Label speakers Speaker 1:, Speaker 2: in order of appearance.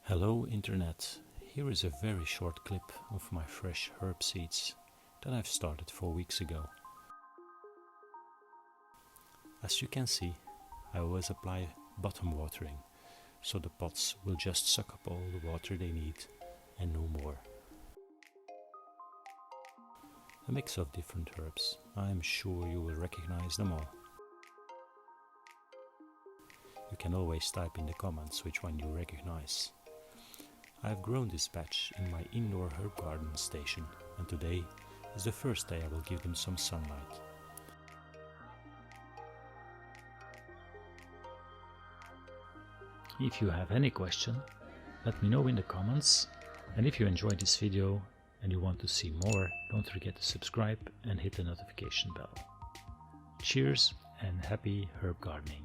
Speaker 1: Hello Internet, here is a very short clip of my fresh herb seeds that I've started 4 weeks ago. As you can see, I always apply bottom watering, so the pots will just suck up all the water they need and no more. A mix of different herbs, I am sure you will recognize them all. You can always type in the comments which one you recognize. I have grown this batch in my indoor herb garden station, and today is the first day I will give them some sunlight. If you have any question, let me know in the comments, and if you enjoyed this video and you want to see more, don't forget to subscribe and hit the notification bell. Cheers and happy herb gardening!